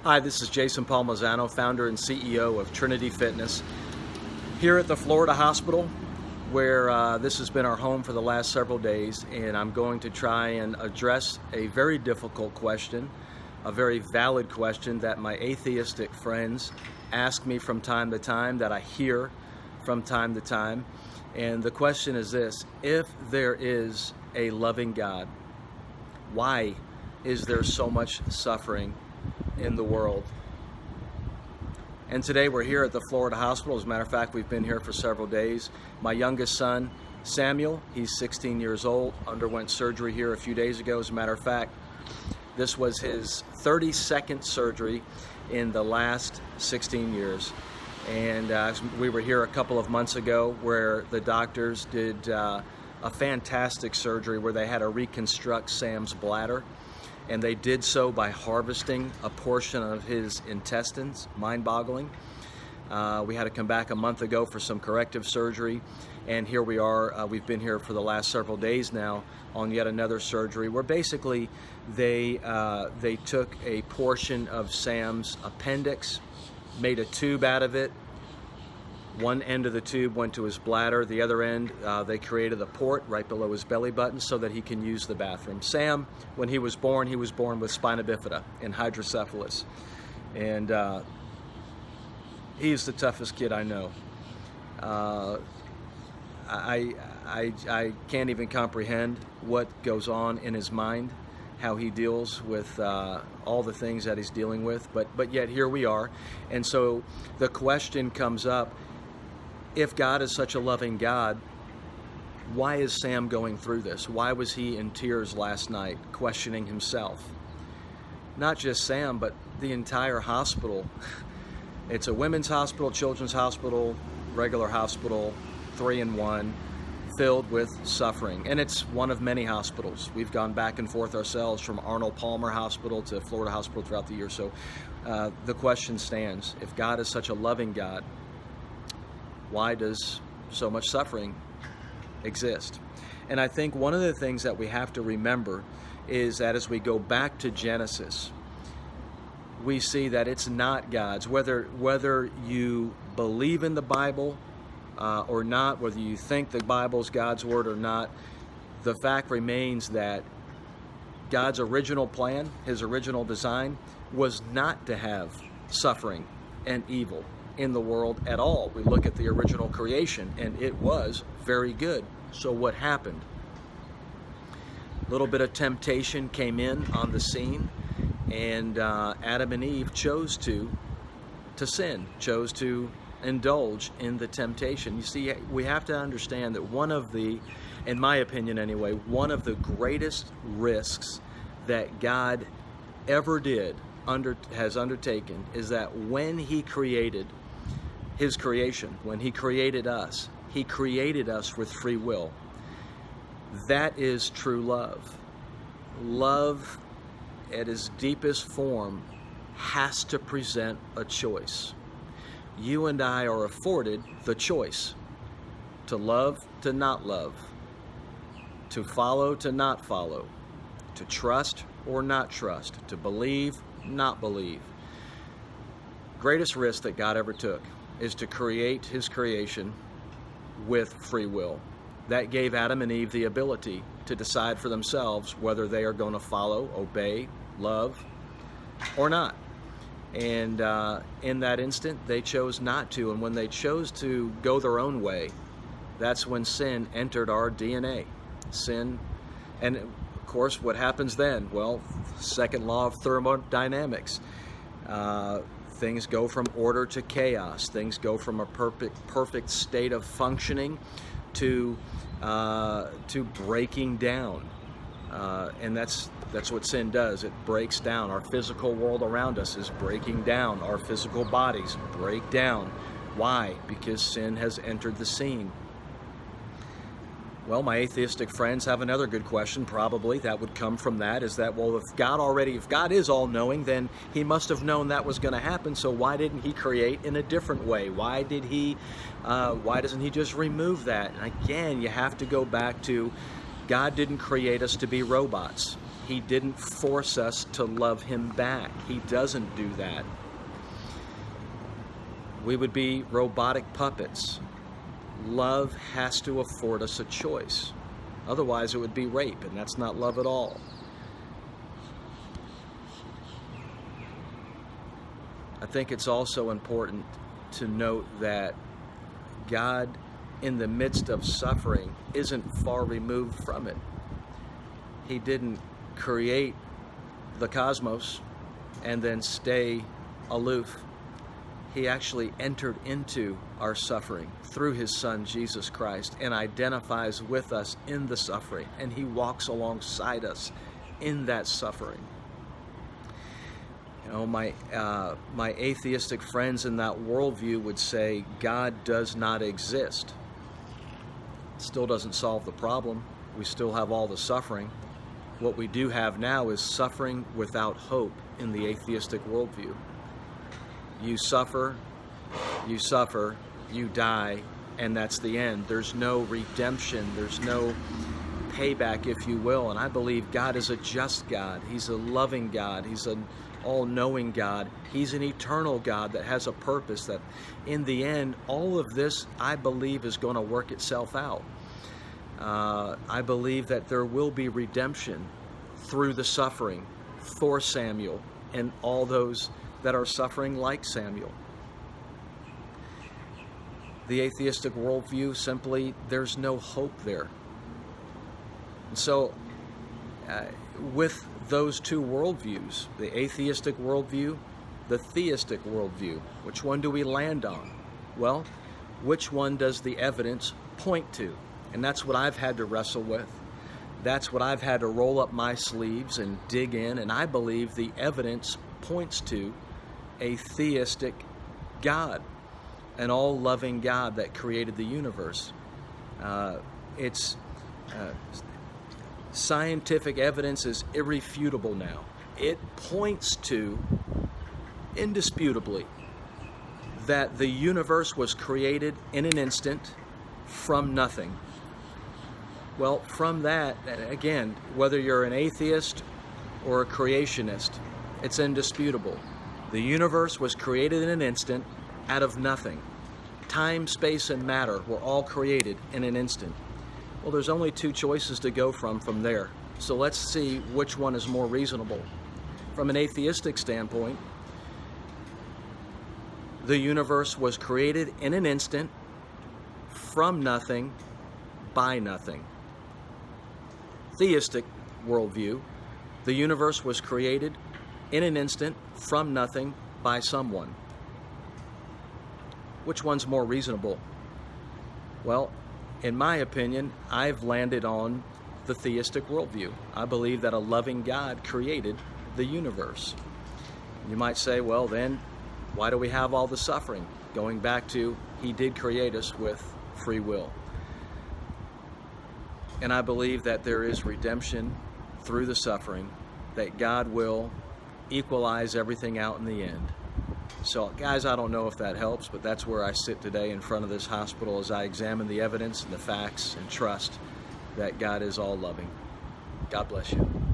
Hi, this is Jason Palmisano, founder and CEO of Trinity Fitness, here at the Florida hospital, where this has been our home for the last several days, and I'm going to try and address a very difficult question, a very valid question that my atheistic friends ask me from time to time, that I hear from time to time. And the question is this: if there is a loving God, why is there so much suffering in the world? And today we're here at the Florida hospital. As a matter of fact, we've been here for several days. My youngest son, Samuel, he's 16 years old, underwent surgery here a few days ago. As a matter of fact, this was his 32nd surgery in the last 16 years. And we were here a couple of months ago where the doctors did a fantastic surgery where they had to reconstruct Sam's bladder. And they did so by harvesting a portion of his intestines. Mind-boggling. We had to come back a month ago for some corrective surgery, and here we are. We've been here for the last several days now on yet another surgery where basically they took a portion of Sam's appendix, made a tube out of it. One end of the tube went to his bladder. The other end, they created a port right below his belly button so that he can use the bathroom. Sam, when he was born with spina bifida and hydrocephalus. And he's the toughest kid I know. I can't even comprehend what goes on in his mind, how he deals with all the things that he's dealing with. But yet here we are. And so the question comes up, if God is such a loving God, why is Sam going through this? Why was he in tears last night, questioning himself? Not just Sam, but the entire hospital. It's a women's hospital, children's hospital, regular hospital, 3-in-1, filled with suffering. And it's one of many hospitals. We've gone back and forth ourselves from Arnold Palmer Hospital to Florida Hospital throughout the year. So the question stands, if God is such a loving God, why does so much suffering exist? And I think one of the things that we have to remember is that as we go back to Genesis, we see that it's not God's. Whether you believe in the Bible or not, whether you think the Bible's God's word or not, the fact remains that God's original plan, his original design, was not to have suffering and evil in the world at all. We look at the original creation and it was very good. So what happened? A little bit of temptation came in on the scene, and Adam and Eve chose to sin, chose to indulge in the temptation. You see, we have to understand that one of the, in my opinion anyway, one of the greatest risks that God ever has undertaken is that when he created his creation, when he created us with free will. That is true love. Love at its deepest form has to present a choice. You and I are afforded the choice to love, to not love, to follow, to not follow, to trust or not trust, to believe, not believe. Greatest risk that God ever took is to create his creation with free will. That gave Adam and Eve the ability to decide for themselves whether they are going to follow, obey, love, or not. And in that instant, they chose not to. And when they chose to go their own way, that's when sin entered our DNA. Sin, and of course, what happens then? Well, second law of thermodynamics. Things go from order to chaos. Things go from a perfect state of functioning to breaking down. And that's what sin does. It breaks down. Our physical world around us is breaking down. Our physical bodies break down. Why? Because sin has entered the scene. Well, my atheistic friends have another good question, probably, that would come from that, is that, well, if God is all-knowing, then he must have known that was going to happen, so why didn't he create in a different way? Why doesn't he just remove that? And again, you have to go back to, God didn't create us to be robots. He didn't force us to love him back. He doesn't do that. We would be robotic puppets. Love has to afford us a choice. Otherwise, it would be rape, and that's not love at all. I think it's also important to note that God, in the midst of suffering, isn't far removed from it. He didn't create the cosmos and then stay aloof. He actually entered into our suffering through his Son, Jesus Christ, and identifies with us in the suffering, and he walks alongside us in that suffering. You know, my atheistic friends in that worldview would say God does not exist. It still doesn't solve the problem. We still have all the suffering. What we do have now is suffering without hope in the atheistic worldview. You suffer, you die, and that's the end. There's no redemption. There's no payback, if you will. And I believe God is a just God. He's a loving God. He's an all-knowing God. He's an eternal God that has a purpose, that in the end, all of this, I believe, is going to work itself out. I believe that there will be redemption through the suffering for Samuel and all those that are suffering like Samuel. The atheistic worldview, simply, there's no hope there. And so, with those two worldviews, the atheistic worldview, the theistic worldview, which one do we land on? Well, which one does the evidence point to? And that's what I've had to wrestle with. That's what I've had to roll up my sleeves and dig in, and I believe the evidence points to a theistic God, an all-loving God that created the universe. Scientific evidence is irrefutable now. It points to, indisputably, that the universe was created in an instant from nothing. Well, from that, again, whether you're an atheist or a creationist, it's indisputable. The universe was created in an instant out of nothing. Time, space, and matter were all created in an instant. Well, there's only two choices to go from there. So let's see which one is more reasonable. From an atheistic standpoint, the universe was created in an instant from nothing by nothing. Theistic worldview, the universe was created in an instant from nothing by someone. Which one's more reasonable? Well, in my opinion, I've landed on the theistic worldview. I believe that a loving God created the universe. You might say, well, then, why do we have all the suffering? Going back to, he did create us with free will. And I believe that there is redemption through the suffering, that God will equalize everything out in the end. So, guys, I don't know if that helps, but that's where I sit today in front of this hospital as I examine the evidence and the facts and trust that God is all loving. God bless you.